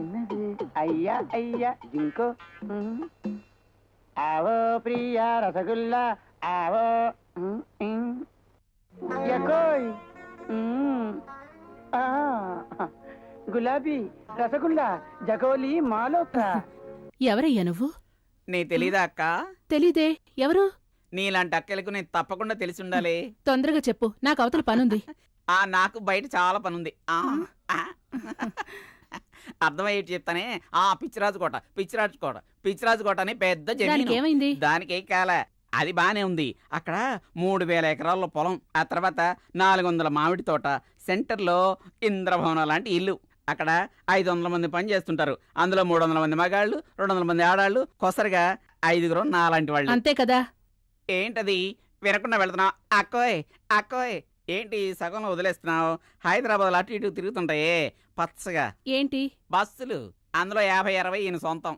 என்னது ஐயா ஐயா జింకో ఆవో ప్రియా రసగుల్లా ఆవో ఎకోయ్ గులాబీ రసగుల్లా జగోలి మాలోత్రా. ఎవరయ్యా నువ్వు? నీ తెలీదా అక్క? తెలీదే. ఎవరు? నీలాంటి అక్కలకు నేను తప్పకుండా తెలిసి ఉండాలి. తొందరగా చెప్పు, నాకు అవతల పనుంది. నాకు బయట చాలా పనుంది. అర్థమయ్యేటి చెప్తానే. పిచ్చిరాజు కోట పిచ్చిరాజు కోట అని పెద్ద జమీను. ఏమైంది? దానికి కాల అది బానే ఉంది. అక్కడ 3000 ఎకరాల పొలం, ఆ తర్వాత 400 మామిడి తోట, సెంటర్లో ఇంద్రభవనం లాంటి ఇల్లు. అక్కడ 500 మంది పని చేస్తుంటారు. అందులో 300 మంది మగాళ్ళు, 200 మంది ఆడాళ్ళు, కొసరిగా 5 నాలాంటి వాళ్ళు. అంతే కదా. ఏంటది వినకుండా వెళ్తున్నావు? అక్కోయ్ అక్కోయ్ ఏంటి సగంలో వదిలేస్తున్నావు? హైదరాబాద్ అటు ఇటు తిరుగుతుంటాయే పచ్చగా ఏంటి బస్సులు, అందులో 50-60 ఈయన సొంతం.